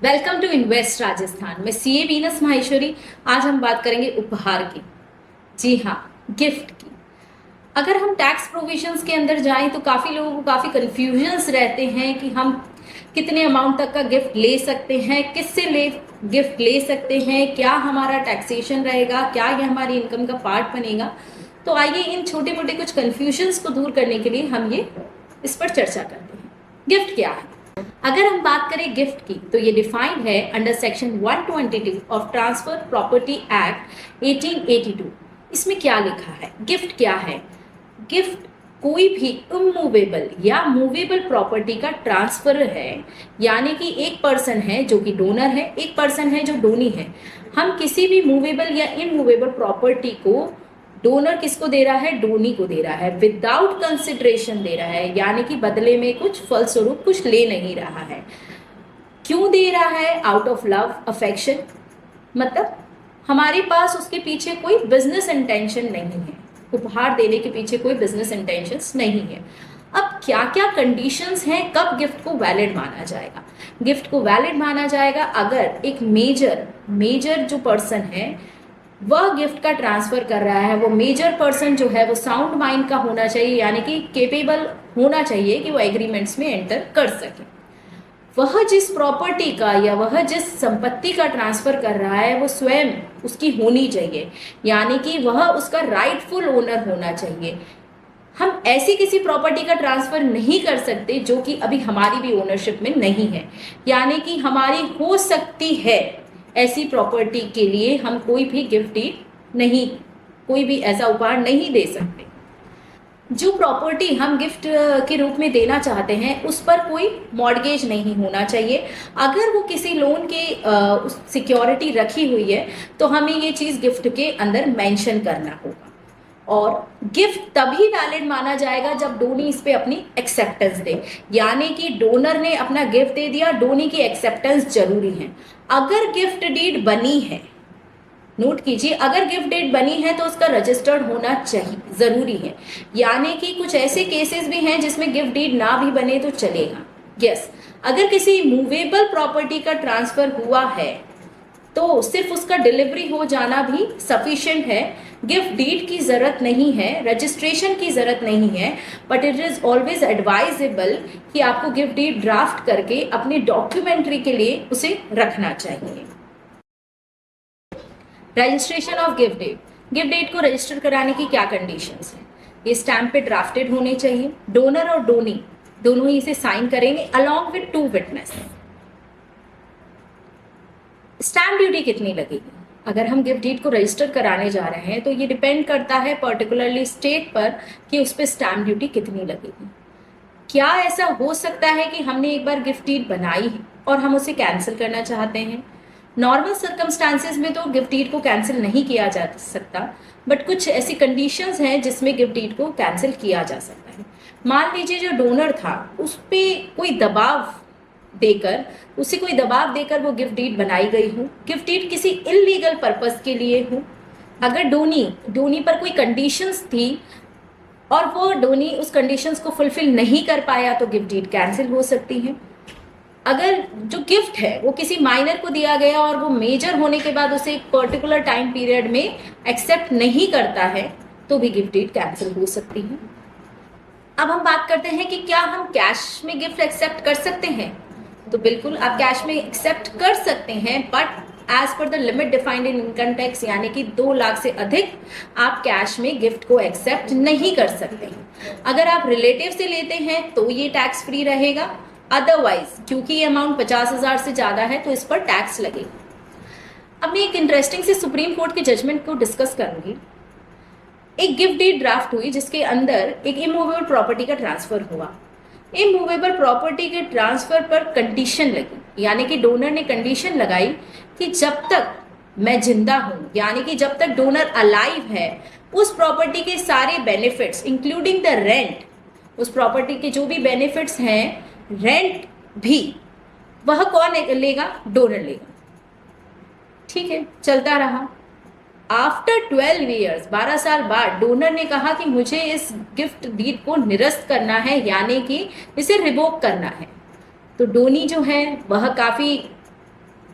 Welcome to invest Rajasthan. मैं CA Venus Maheshwari. आज हम बात करेंगे उपहार की। जी हाँ, गिफ्ट की। अगर हम टैक्स प्रोविजंस के अंदर जाएं तो काफी लोगों को काफी कंफ्यूजन्स रहते हैं कि हम कितने अमाउंट तक का गिफ्ट ले सकते हैं, किससे ले गिफ्ट ले सकते हैं, क्या हमारा टैक्सेशन रहेगा, क्या ये हमारी इनकम का पार्ट बनेगा। तो आइए इन छोटे मोटे कुछ कंफ्यूजन्स को दूर करने के लिए हम ये इस पर चर्चा करते हैं। गिफ्ट क्या है? अगर हम बात करें गिफ्ट की तो ये डिफाइंड है under section 122 of transfer property act 1882। इसमें क्या लिखा है? गिफ्ट क्या है? गिफ्ट कोई भी इमूवेबल या मूवेबल प्रॉपर्टी का ट्रांसफर है, यानी कि एक पर्सन है जो कि डोनर है, एक पर्सन है जो डोनी है। हम किसी भी मूवेबल या इमूवेबल प्रॉपर्टी को डोनर किसको दे रहा है? डोनी को दे रहा है, विदाउट कंसिडरेशन दे रहा है, यानी कि बदले में कुछ फलस्वरूप कुछ ले नहीं रहा है। क्यों दे रहा है? Out of love, affection. मतलब हमारे पास उसके पीछे कोई बिजनेस इंटेंशन नहीं है, उपहार देने के पीछे कोई बिजनेस इंटेंशंस नहीं है। अब क्या क्या कंडीशंस हैं कब गिफ्ट को वैलिड माना जाएगा? गिफ्ट को वैलिड माना जाएगा अगर एक मेजर जो पर्सन है वह गिफ्ट का ट्रांसफर कर रहा है। वो मेजर पर्सन जो है वो साउंड माइंड का होना चाहिए, यानी कि केपेबल होना चाहिए कि वो एग्रीमेंट्स में एंटर कर सके। वह जिस प्रॉपर्टी का या वह जिस संपत्ति का ट्रांसफर कर रहा है वो स्वयं उसकी होनी चाहिए, यानी कि वह उसका राइटफुल ओनर होना चाहिए। हम ऐसी किसी प्रॉपर्टी का ट्रांसफर नहीं कर सकते जो कि अभी हमारी भी ओनरशिप में नहीं है, यानी कि हमारी हो सकती है ऐसी प्रॉपर्टी के लिए हम कोई भी गिफ्ट नहीं, कोई भी ऐसा उपहार नहीं दे सकते। जो प्रॉपर्टी हम गिफ्ट के रूप में देना चाहते हैं उस पर कोई मॉर्गेज नहीं होना चाहिए। अगर वो किसी लोन के सिक्योरिटी रखी हुई है तो हमें ये चीज़ गिफ्ट के अंदर मेंशन करना होगा। और गिफ्ट तभी वैलिड माना जाएगा जब डोनी इस पे अपनी एक्सेप्टेंस दे, यानी कि डोनर ने अपना गिफ्ट दे दिया, डोनी की एक्सेप्टेंस जरूरी है। अगर गिफ्ट डीड बनी है, नोट कीजिए, अगर गिफ्ट डेट बनी है तो उसका रजिस्टर्ड होना चाहिए, जरूरी है। यानी कि कुछ ऐसे केसेस भी हैं जिसमें गिफ्ट डीड ना भी बने तो चलेगा। यस, अगर किसी मूवेबल प्रॉपर्टी का ट्रांसफर हुआ है तो सिर्फ उसका डिलीवरी हो जाना भी सफिशिएंट है। गिफ्ट डीड की जरूरत नहीं है, रजिस्ट्रेशन की जरूरत नहीं है, but it is always advisable कि आपको गिफ्ट डीड ड्राफ्ट करके अपने डॉक्यूमेंट्री के लिए उसे रखना चाहिए। Registration of gift deed. Gift deed को रजिस्टर कराने की क्या कंडीशंस हैं? ये स्टैम्प पे ड्राफ्टेड होने चाहिए, डोनर और डोनी दोनों ही इसे साइन करेंगे along with 2 witness. Stamp duty कितनी लगेगी? अगर हम गिफ्ट डीड को रजिस्टर कराने जा रहे हैं तो ये डिपेंड करता है पर्टिकुलरली स्टेट पर कि उस पर स्टैम्प ड्यूटी कितनी लगेगी। क्या ऐसा हो सकता है कि हमने एक बार गिफ्ट डीड बनाई है और हम उसे कैंसिल करना चाहते हैं? नॉर्मल सर्कमस्टांसेस में तो गिफ्ट डीड को कैंसिल नहीं किया जा सकता, बट कुछ ऐसी कंडीशंस हैं जिसमें गिफ्ट डीड को कैंसिल किया जा सकता है। मान लीजिए जो डोनर था उस पर कोई दबाव देकर वो गिफ्ट डीड बनाई गई हो, गिफ्ट डीड किसी इलीगल पर्पस के लिए हो। अगर डोनी पर कोई कंडीशंस थी और वो डोनी उस कंडीशंस को फुलफिल नहीं कर पाया तो गिफ्ट डीड कैंसिल हो सकती है। अगर जो गिफ्ट है वो किसी माइनर को दिया गया और वो मेजर होने के बाद उसे एक पर्टिकुलर टाइम पीरियड में एक्सेप्ट नहीं करता है तो भी गिफ्ट डीड कैंसिल हो सकती है। अब हम बात करते हैं कि क्या हम कैश में गिफ्ट एक्सेप्ट कर सकते हैं? तो बिल्कुल आप कैश में एक्सेप्ट कर सकते हैं, but as per the limit defined in income tax, यानी कि 2 लाख से अधिक आप कैश में गिफ्ट को एक्सेप्ट नहीं कर सकते। अगर आप रिलेटिव से लेते हैं तो ये टैक्स फ्री रहेगा, अदरवाइज क्योंकि ये अमाउंट 50,000 से ज्यादा है तो इस पर टैक्स लगेगा। अब मैं एक इंटरेस्टिंग से सुप्रीम कोर्ट के जजमेंट को डिस्कस करूंगी। एक गिफ्ट डीड ड्राफ्ट हुई जिसके अंदर एक इमूवेबल प्रॉपर्टी का ट्रांसफर हुआ। इमूवेबल प्रॉपर्टी के ट्रांसफर पर कंडीशन लगी, यानी कि डोनर ने कंडीशन लगाई कि जब तक मैं जिंदा हूं, यानी कि जब तक डोनर अलाइव है, उस प्रॉपर्टी के सारे बेनिफिट्स इंक्लूडिंग द रेंट, उस प्रॉपर्टी के जो भी बेनिफिट्स हैं, रेंट भी, वह कौन लेगा? डोनर लेगा। ठीक है, चलता रहा। आफ्टर 12 ईयर्स, 12 साल बाद डोनर ने कहा कि मुझे इस गिफ्ट डीड को निरस्त करना है, यानी कि इसे रिवोक करना है। तो डोनी जो है वह काफी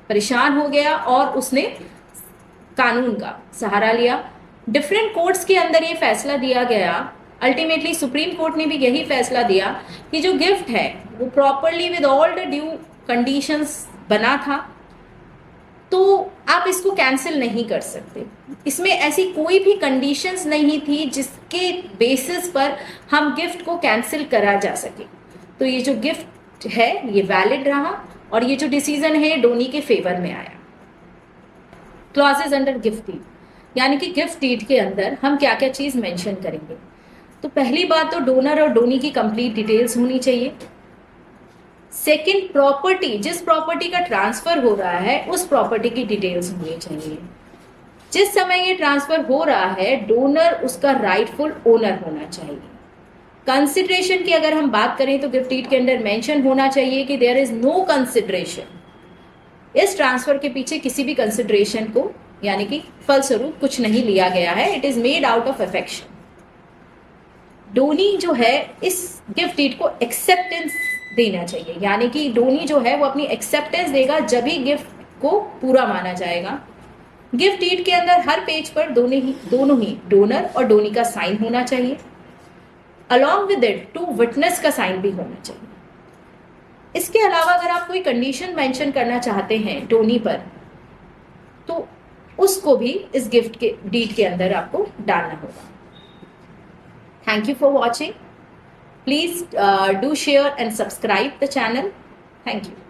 परेशान हो गया और उसने कानून का सहारा लिया। डिफरेंट कोर्ट्स के अंदर ये फैसला दिया गया, अल्टीमेटली सुप्रीम कोर्ट ने भी यही फैसला दिया कि जो गिफ्ट है वो properly with all the due conditions बना था, तो आप इसको कैंसिल नहीं कर सकते। इसमें ऐसी कोई भी कंडीशंस नहीं थी जिसके बेसिस पर हम गिफ्ट को कैंसिल करा जा सके। तो ये जो गिफ्ट है ये वैलिड रहा और ये जो डिसीजन है डोनी के फेवर में आया। क्लॉजेज अंडर गिफ्ट डीड, यानी कि गिफ्ट डीड के अंदर हम क्या क्या चीज मेंशन करेंगे। तो पहली बात तो डोनर और डोनी की कंप्लीट डिटेल्स होनी चाहिए। सेकंड, प्रॉपर्टी, जिस प्रॉपर्टी का ट्रांसफर हो रहा है उस प्रॉपर्टी की डिटेल्स होनी चाहिए। जिस समय ये ट्रांसफर हो रहा है डोनर उसका राइटफुल ओनर होना चाहिए। कंसिडरेशन की अगर हम बात करें तो गिफ्ट डीड के अंदर मेंशन होना चाहिए कि देयर इज नो कंसिडरेशन। इस ट्रांसफर के पीछे किसी भी कंसिडरेशन को यानी कि फलस्वरूप कुछ नहीं लिया गया है, it is made out of affection. Donee जो है इस गिफ्ट डीड को एक्सेप्टेंस देना चाहिए, यानी कि डोनी जो है वो अपनी एक्सेप्टेंस देगा जब भी गिफ्ट को पूरा माना जाएगा। गिफ्ट डीड के अंदर हर पेज पर दोनों ही डोनर और डोनी का साइन होना चाहिए। Along with it to witness का साइन भी होना चाहिए। इसके अलावा अगर आप कोई कंडीशन मेंशन करना चाहते हैं डोनी पर तो उसको भी इस गिफ्ट के डीड के अंदर आपको डालना होगा। Thank you for watching. Please do share and subscribe the channel. Thank you.